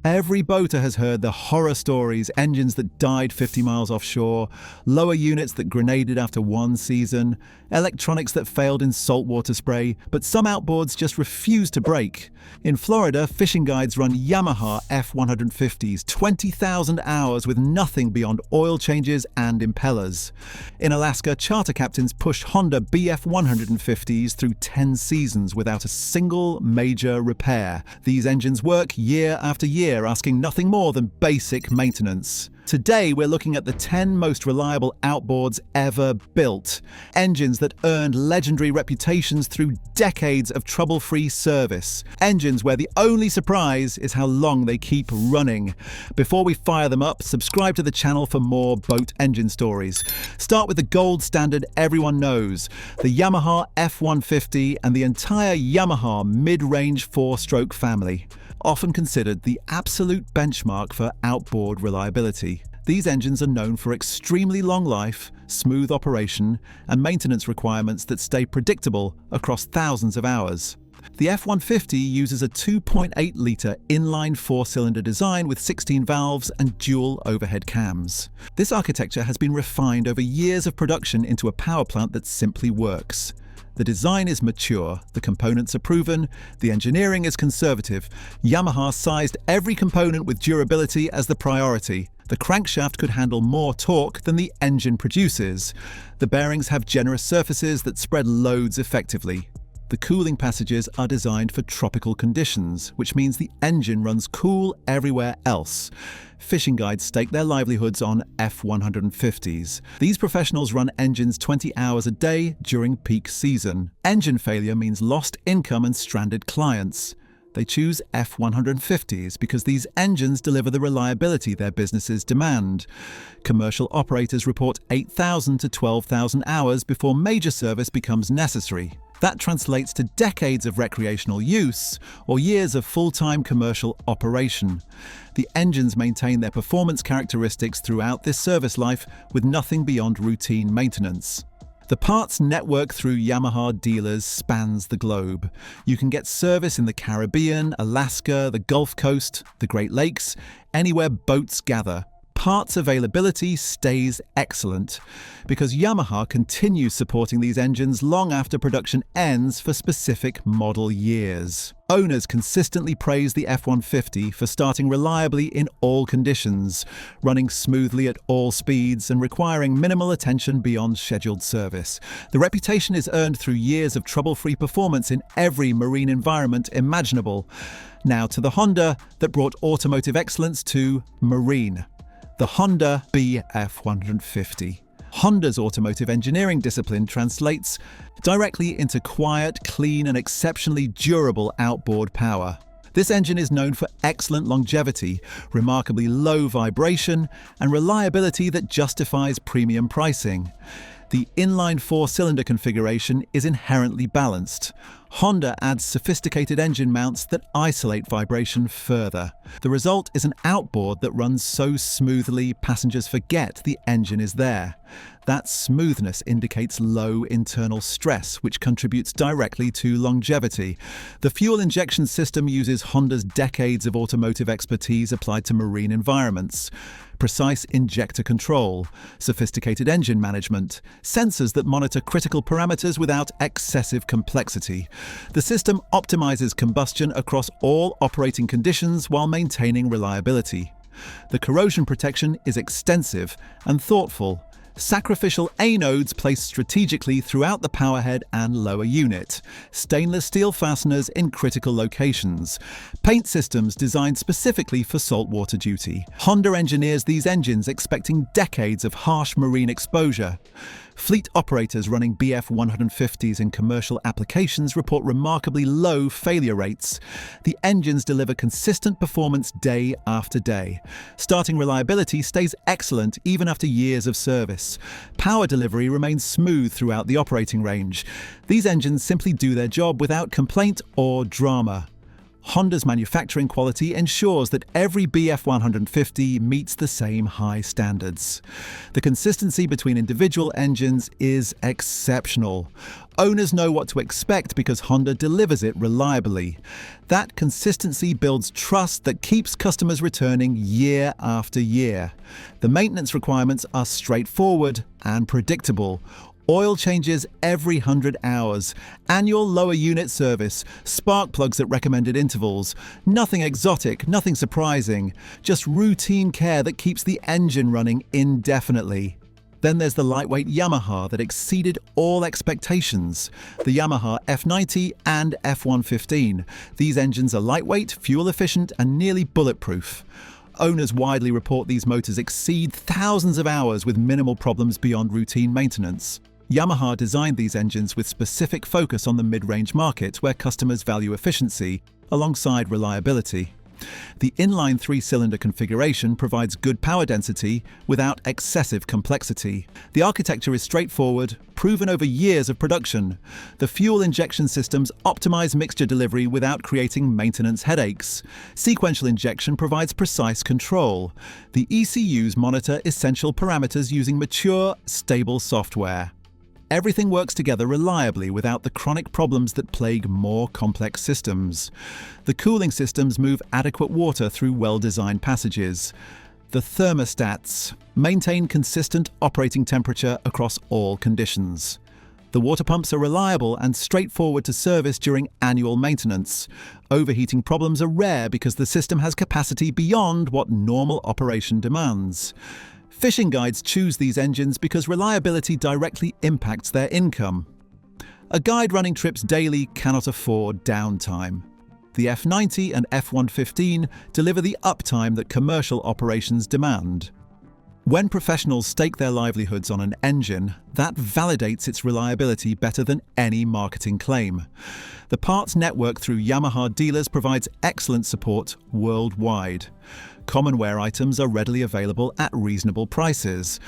Every boater has heard the horror stories: engines that died 50 miles offshore, lower units that grenaded after one season, electronics that failed in saltwater spray, but some outboards just refuse to break. In Florida, fishing guides run Yamaha F150s 20,000 hours with nothing beyond oil changes and impellers. In Alaska, charter captains push Honda BF150s through 10 seasons without a single major repair. These engines work year after year, asking nothing more than basic maintenance. Today, we're looking at the 10 most reliable outboards ever built. Engines that earned legendary reputations through decades of trouble-free service. Engines where the only surprise is how long they keep running. Before we fire them up, subscribe to the channel for more boat engine stories. Start with the gold standard everyone knows, the Yamaha F150 and the entire Yamaha mid-range 4-stroke family. Often considered the absolute benchmark for outboard reliability. These engines are known for extremely long life, smooth operation, and maintenance requirements that stay predictable across thousands of hours. The F150 uses a 2.8-litre inline 4-cylinder design with 16 valves and dual overhead cams. This architecture has been refined over years of production into a power plant that simply works. The design is mature, the components are proven, the engineering is conservative. Yamaha sized every component with durability as the priority. The crankshaft could handle more torque than the engine produces. The bearings have generous surfaces that spread loads effectively. The cooling passages are designed for tropical conditions, which means the engine runs cool everywhere else. Fishing guides stake their livelihoods on F150s. These professionals run engines 20 hours a day during peak season. Engine failure means lost income and stranded clients. They choose F150s because these engines deliver the reliability their businesses demand. Commercial operators report 8,000 to 12,000 hours before major service becomes necessary. That translates to decades of recreational use or years of full-time commercial operation. The engines maintain their performance characteristics throughout this service life with nothing beyond routine maintenance. The parts network through Yamaha dealers spans the globe. You can get service in the Caribbean, Alaska, the Gulf Coast, the Great Lakes, anywhere boats gather. Parts availability stays excellent because Yamaha continues supporting these engines long after production ends for specific model years. Owners consistently praise the F150 for starting reliably in all conditions, running smoothly at all speeds, and requiring minimal attention beyond scheduled service. The reputation is earned through years of trouble-free performance in every marine environment imaginable. Now to the Honda that brought automotive excellence to marine. The Honda BF150. Honda's automotive engineering discipline translates directly into quiet, clean, and exceptionally durable outboard power. This engine is known for excellent longevity, remarkably low vibration, and reliability that justifies premium pricing. The inline 4-cylinder configuration is inherently balanced. Honda adds sophisticated engine mounts that isolate vibration further. The result is an outboard that runs so smoothly passengers forget the engine is there. That smoothness indicates low internal stress, which contributes directly to longevity. The fuel injection system uses Honda's decades of automotive expertise applied to marine environments. Precise injector control, sophisticated engine management, sensors that monitor critical parameters without excessive complexity. The system optimizes combustion across all operating conditions while maintaining reliability. The corrosion protection is extensive and thoughtful. Sacrificial anodes placed strategically throughout the powerhead and lower unit. Stainless steel fasteners in critical locations. Paint systems designed specifically for saltwater duty. Honda engineers these engines expecting decades of harsh marine exposure. Fleet operators running BF150s in commercial applications report remarkably low failure rates. The engines deliver consistent performance day after day. Starting reliability stays excellent even after years of service. Power delivery remains smooth throughout the operating range. These engines simply do their job without complaint or drama. Honda's manufacturing quality ensures that every BF150 meets the same high standards. The consistency between individual engines is exceptional. Owners know what to expect because Honda delivers it reliably. That consistency builds trust that keeps customers returning year after year. The maintenance requirements are straightforward and predictable. Oil changes every 100 hours, annual lower unit service, spark plugs at recommended intervals. Nothing exotic, nothing surprising, just routine care that keeps the engine running indefinitely. Then there's the lightweight Yamaha that exceeded all expectations. The Yamaha F90 and F115. These engines are lightweight, fuel efficient, and nearly bulletproof. Owners widely report these motors exceed thousands of hours with minimal problems beyond routine maintenance. Yamaha designed these engines with specific focus on the mid-range market where customers value efficiency alongside reliability. The inline 3-cylinder configuration provides good power density without excessive complexity. The architecture is straightforward, proven over years of production. The fuel injection systems optimize mixture delivery without creating maintenance headaches. Sequential injection provides precise control. The ECUs monitor essential parameters using mature, stable software. Everything works together reliably without the chronic problems that plague more complex systems. The cooling systems move adequate water through well-designed passages. The thermostats maintain consistent operating temperature across all conditions. The water pumps are reliable and straightforward to service during annual maintenance. Overheating problems are rare because the system has capacity beyond what normal operation demands. Fishing guides choose these engines because reliability directly impacts their income. A guide running trips daily cannot afford downtime. The F90 and F115 deliver the uptime that commercial operations demand. When professionals stake their livelihoods on an engine, that validates its reliability better than any marketing claim. The parts network through Yamaha dealers provides excellent support worldwide. Common wear items are readily available at reasonable prices.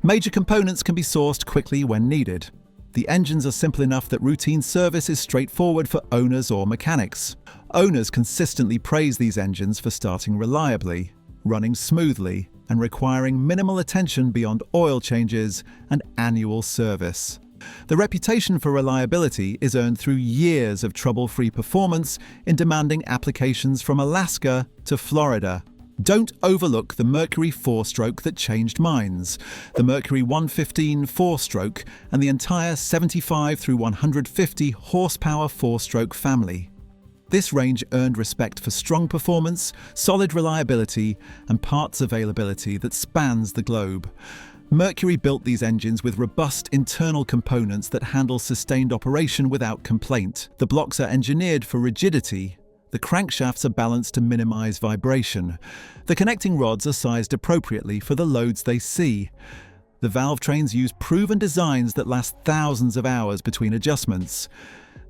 Major components can be sourced quickly when needed. The engines are simple enough that routine service is straightforward for owners or mechanics. Owners consistently praise these engines for starting reliably, running smoothly, and requiring minimal attention beyond oil changes and annual service. The reputation for reliability is earned through years of trouble-free performance in demanding applications from Alaska to Florida. Don't overlook the Mercury 4-stroke that changed minds, the Mercury 115 4-stroke, and the entire 75 through 150 horsepower 4-stroke family. This range earned respect for strong performance, solid reliability, and parts availability that spans the globe. Mercury built these engines with robust internal components that handle sustained operation without complaint. The blocks are engineered for rigidity. The crankshafts are balanced to minimize vibration. The connecting rods are sized appropriately for the loads they see. The valve trains use proven designs that last thousands of hours between adjustments.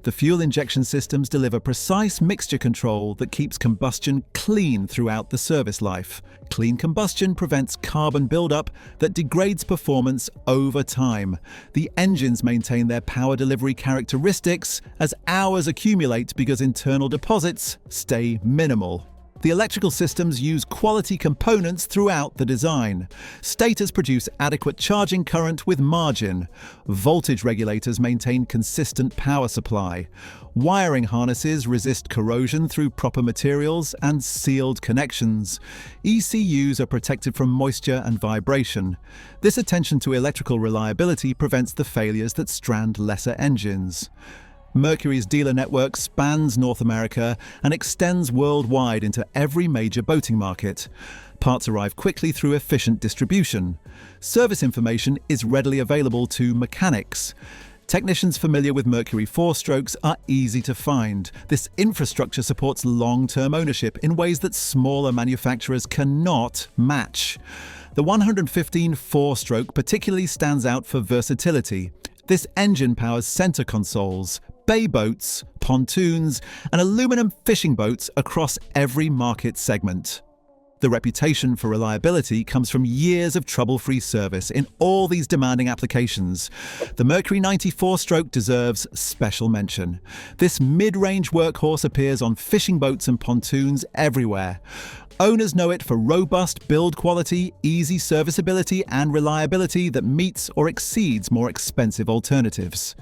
The fuel injection systems deliver precise mixture control that keeps combustion clean throughout the service life. Clean combustion prevents carbon buildup that degrades performance over time. The engines maintain their power delivery characteristics as hours accumulate because internal deposits stay minimal. The electrical systems use quality components throughout the design. Stators produce adequate charging current with margin. Voltage regulators maintain consistent power supply. Wiring harnesses resist corrosion through proper materials and sealed connections. ECUs are protected from moisture and vibration. This attention to electrical reliability prevents the failures that strand lesser engines. Mercury's dealer network spans North America and extends worldwide into every major boating market. Parts arrive quickly through efficient distribution. Service information is readily available to mechanics. Technicians familiar with Mercury 4-strokes are easy to find. This infrastructure supports long-term ownership in ways that smaller manufacturers cannot match. The 115 4-stroke particularly stands out for versatility. This engine powers center consoles, bay boats, pontoons, and aluminum fishing boats across every market segment. The reputation for reliability comes from years of trouble-free service in all these demanding applications. The Mercury 94-stroke deserves special mention. This mid-range workhorse appears on fishing boats and pontoons everywhere. Owners know it for robust build quality, easy serviceability, and reliability that meets or exceeds more expensive alternatives.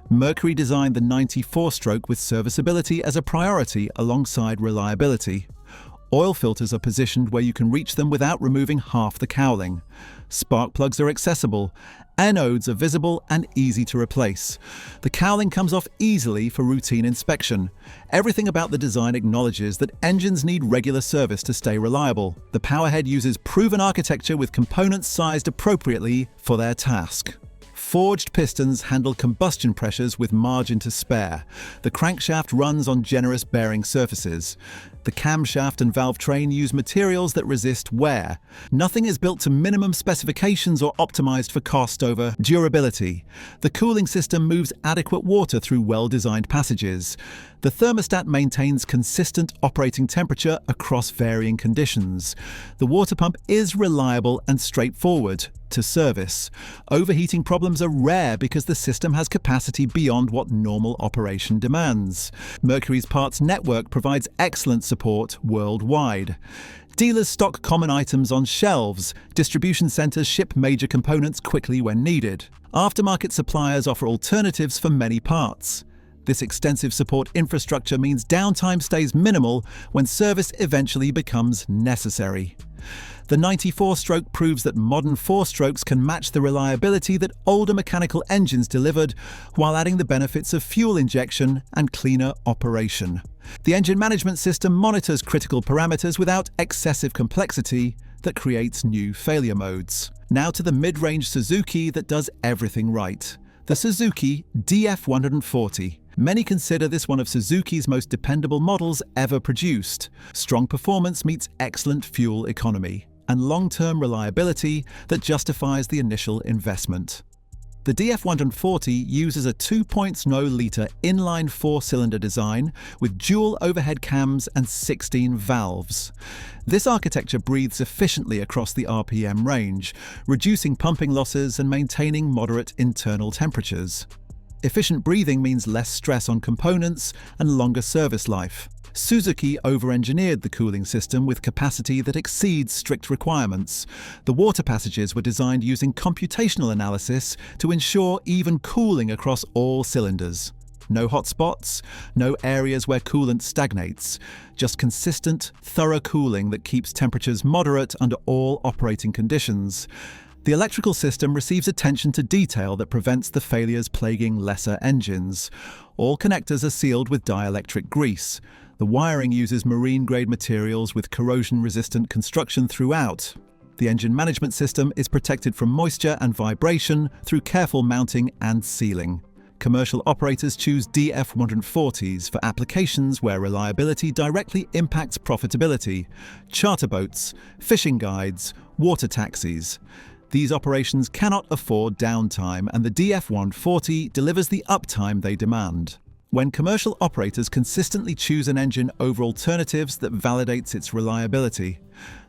Mercury designed the 94-stroke with serviceability as a priority alongside reliability. Oil filters are positioned where you can reach them without removing half the cowling. Spark plugs are accessible. Anodes are visible and easy to replace. The cowling comes off easily for routine inspection. Everything about the design acknowledges that engines need regular service to stay reliable. The powerhead uses proven architecture with components sized appropriately for their task. Forged pistons handle combustion pressures with margin to spare. The crankshaft runs on generous bearing surfaces. The camshaft and valve train use materials that resist wear. Nothing is built to minimum specifications or optimized for cost over durability. The cooling system moves adequate water through well-designed passages. The thermostat maintains consistent operating temperature across varying conditions. The water pump is reliable and straightforward to service. Overheating problems are rare because the system has capacity beyond what normal operation demands. Mercury's parts network provides excellent support worldwide. Dealers stock common items on shelves. Distribution centers ship major components quickly when needed. Aftermarket suppliers offer alternatives for many parts. This extensive support infrastructure means downtime stays minimal when service eventually becomes necessary. The 94-stroke proves that modern 4-strokes can match the reliability that older mechanical engines delivered while adding the benefits of fuel injection and cleaner operation. The engine management system monitors critical parameters without excessive complexity that creates new failure modes. Now to the mid-range Suzuki that does everything right. The Suzuki DF140. Many consider this one of Suzuki's most dependable models ever produced. Strong performance meets excellent fuel economy and long-term reliability that justifies the initial investment. The DF140 uses a 2.0-litre inline 4-cylinder design with dual overhead cams and 16 valves. This architecture breathes efficiently across the RPM range, reducing pumping losses and maintaining moderate internal temperatures. Efficient breathing means less stress on components and longer service life. Suzuki over-engineered the cooling system with capacity that exceeds strict requirements. The water passages were designed using computational analysis to ensure even cooling across all cylinders. No hot spots, no areas where coolant stagnates, just consistent, thorough cooling that keeps temperatures moderate under all operating conditions. The electrical system receives attention to detail that prevents the failures plaguing lesser engines. All connectors are sealed with dielectric grease. The wiring uses marine-grade materials with corrosion-resistant construction throughout. The engine management system is protected from moisture and vibration through careful mounting and sealing. Commercial operators choose DF140s for applications where reliability directly impacts profitability: charter boats, fishing guides, water taxis. These operations cannot afford downtime, and the DF140 delivers the uptime they demand. When commercial operators consistently choose an engine over alternatives, that validates its reliability.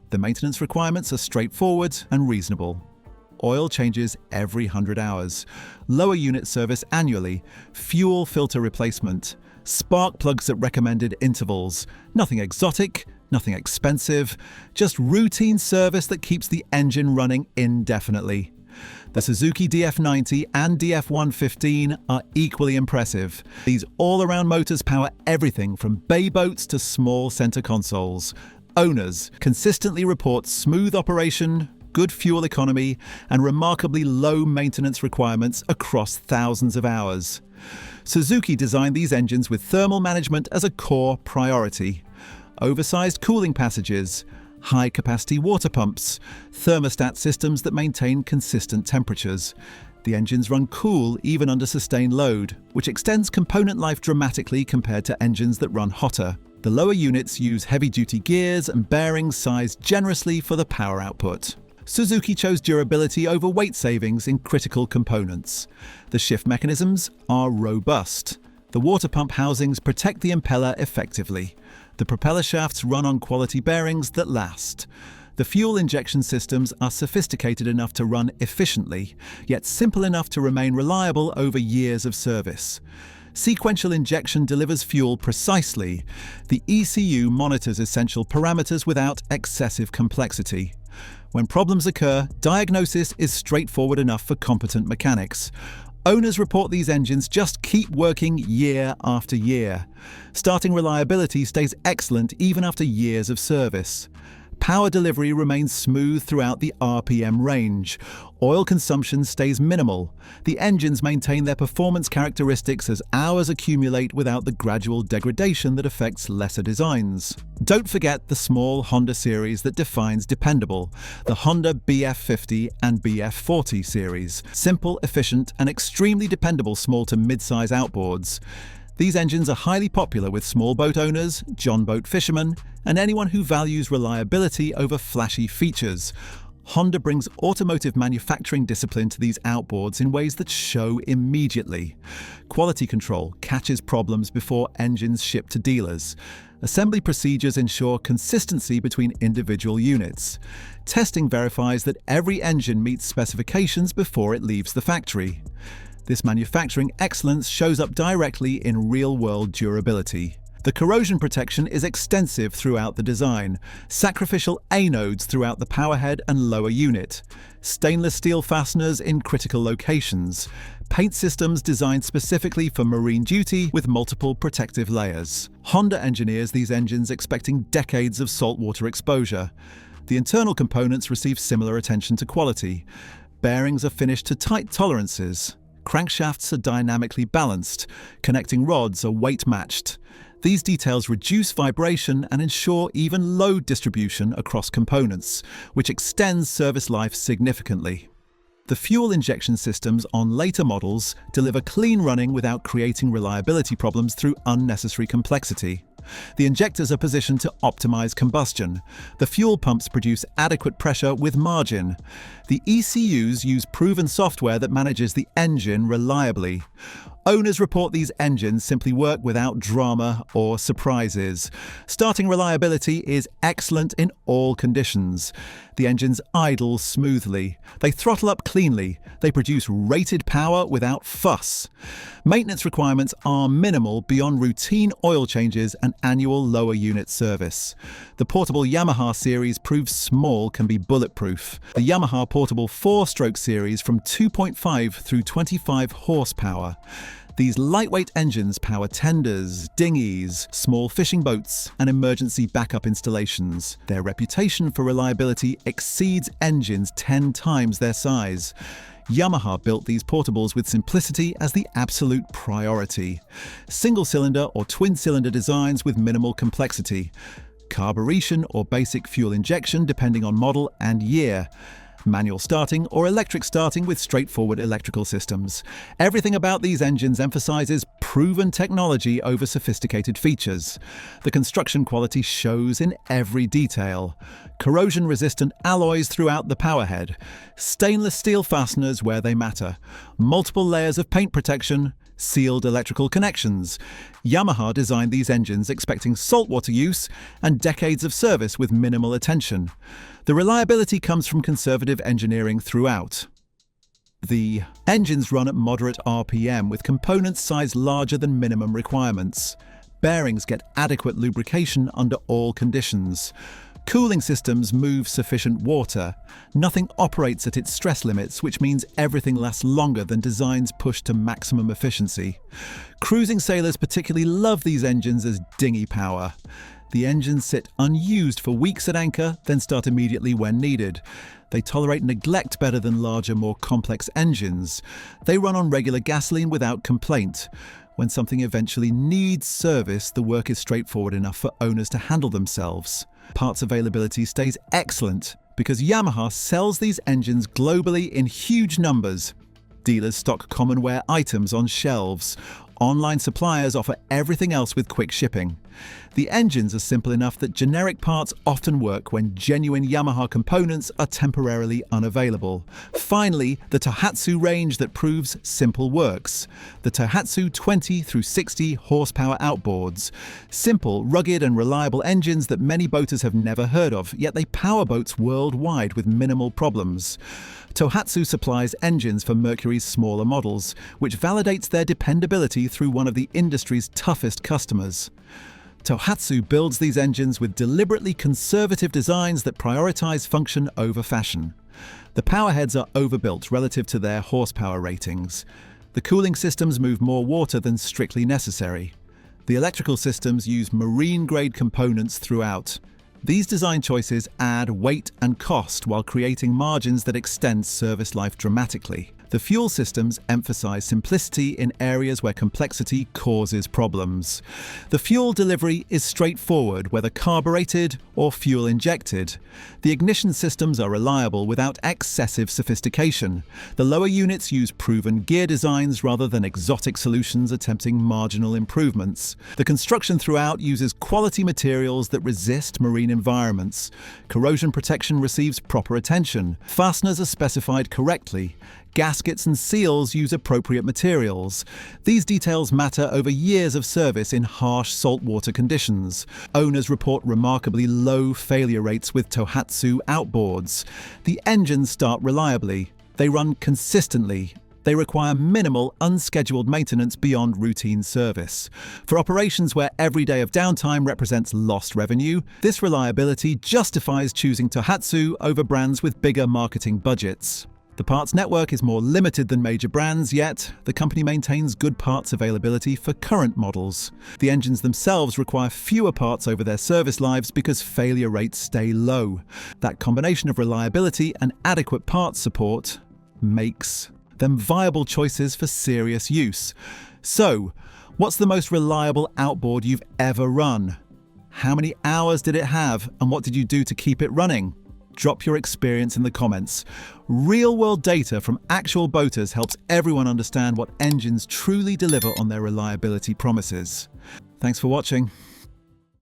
The maintenance requirements are straightforward and reasonable. Oil changes every 100 hours. Lower unit service annually. Fuel filter replacement. Spark plugs at recommended intervals. Nothing exotic, nothing expensive. Just routine service that keeps the engine running indefinitely. The Suzuki DF90 and DF115 are equally impressive. These all-around motors power everything from bay boats to small center consoles. Owners consistently report smooth operation, good fuel economy, and remarkably low maintenance requirements across thousands of hours. Suzuki designed these engines with thermal management as a core priority. Oversized cooling passages, high-capacity water pumps, thermostat systems that maintain consistent temperatures. The engines run cool even under sustained load, which extends component life dramatically compared to engines that run hotter. The lower units use heavy-duty gears and bearings sized generously for the power output. Suzuki chose durability over weight savings in critical components. The shift mechanisms are robust. The water pump housings protect the impeller effectively. The propeller shafts run on quality bearings that last. The fuel injection systems are sophisticated enough to run efficiently, yet simple enough to remain reliable over years of service. Sequential injection delivers fuel precisely. The ECU monitors essential parameters without excessive complexity. When problems occur, diagnosis is straightforward enough for competent mechanics. Owners report these engines just keep working year after year. Starting reliability stays excellent even after years of service. Power delivery remains smooth throughout the RPM range. Oil consumption stays minimal. The engines maintain their performance characteristics as hours accumulate without the gradual degradation that affects lesser designs. Don't forget the small Honda series that defines dependable, the Honda BF50 and BF40 series. Simple, efficient, and extremely dependable small to mid-size outboards. These engines are highly popular with small boat owners, John boat fishermen, and anyone who values reliability over flashy features. Honda brings automotive manufacturing discipline to these outboards in ways that show immediately. Quality control catches problems before engines ship to dealers. Assembly procedures ensure consistency between individual units. Testing verifies that every engine meets specifications before it leaves the factory. This manufacturing excellence shows up directly in real-world durability. The corrosion protection is extensive throughout the design. Sacrificial A-nodes throughout the powerhead and lower unit. Stainless steel fasteners in critical locations. Paint systems designed specifically for marine duty with multiple protective layers. Honda engineers these engines expecting decades of saltwater exposure. The internal components receive similar attention to quality. Bearings are finished to tight tolerances. Crankshafts are dynamically balanced. Connecting rods are weight-matched. These details reduce vibration and ensure even load distribution across components, which extends service life significantly. The fuel injection systems on later models deliver clean running without creating reliability problems through unnecessary complexity. The injectors are positioned to optimize combustion. The fuel pumps produce adequate pressure with margin. The ECUs use proven software that manages the engine reliably. Owners report these engines simply work without drama or surprises. Starting reliability is excellent in all conditions. The engines idle smoothly. They throttle up cleanly. They produce rated power without fuss. Maintenance requirements are minimal beyond routine oil changes and annual lower unit service. The portable Yamaha series proves small can be bulletproof. The Yamaha portable 4-stroke series from 2.5 through 25 horsepower. These lightweight engines power tenders, dinghies, small fishing boats, and emergency backup installations. Their reputation for reliability exceeds engines 10 times their size. Yamaha built these portables with simplicity as the absolute priority. Single-cylinder or twin-cylinder designs with minimal complexity. Carburation or basic fuel injection depending on model and year. Manual starting or electric starting with straightforward electrical systems. Everything about these engines emphasizes proven technology over sophisticated features. The construction quality shows in every detail. Corrosion-resistant alloys throughout the powerhead. Stainless steel fasteners where they matter. Multiple layers of paint protection. Sealed electrical connections. Yamaha designed these engines expecting saltwater use and decades of service with minimal attention. The reliability comes from conservative engineering throughout. The engines run at moderate RPM with components sized larger than minimum requirements. Bearings get adequate lubrication under all conditions. Cooling systems move sufficient water. Nothing operates at its stress limits, which means everything lasts longer than designs pushed to maximum efficiency. Cruising sailors particularly love these engines as dinghy power. The engines sit unused for weeks at anchor, then start immediately when needed. They tolerate neglect better than larger, more complex engines. They run on regular gasoline without complaint. When something eventually needs service, the work is straightforward enough for owners to handle themselves. Parts availability stays excellent because Yamaha sells these engines globally in huge numbers. Dealers stock common wear items on shelves. online suppliers offer everything else with quick shipping. The engines are simple enough that generic parts often work when genuine Yamaha components are temporarily unavailable. Finally, the Tohatsu range that proves simple works. The Tohatsu 20 through 60 horsepower outboards. Simple, rugged and reliable engines that many boaters have never heard of, yet they power boats worldwide with minimal problems. Tohatsu supplies engines for Mercury's smaller models, which validates their dependability through one of the industry's toughest customers. Tohatsu builds these engines with deliberately conservative designs that prioritize function over fashion. The powerheads are overbuilt relative to their horsepower ratings. The cooling systems move more water than strictly necessary. The electrical systems use marine-grade components throughout. These design choices add weight and cost while creating margins that extend service life dramatically. The fuel systems emphasize simplicity in areas where complexity causes problems. The fuel delivery is straightforward, whether carbureted or fuel injected. The ignition systems are reliable without excessive sophistication. The lower units use proven gear designs rather than exotic solutions attempting marginal improvements. The construction throughout uses quality materials that resist marine environments. Corrosion protection receives proper attention. Fasteners are specified correctly. Gaskets and seals use appropriate materials. These details matter over years of service in harsh saltwater conditions. Owners report remarkably low failure rates with Tohatsu outboards. The engines start reliably. They run consistently. They require minimal, unscheduled maintenance beyond routine service. For operations where every day of downtime represents lost revenue, this reliability justifies choosing Tohatsu over brands with bigger marketing budgets. The parts network is more limited than major brands, yet the company maintains good parts availability for current models. The engines themselves require fewer parts over their service lives because failure rates stay low. That combination of reliability and adequate parts support makes them viable choices for serious use. So, what's the most reliable outboard you've ever run? How many hours did it have, and what did you do to keep it running? Drop your experience in the comments. Real-world data from actual boaters helps everyone understand what engines truly deliver on their reliability promises. Thanks for watching.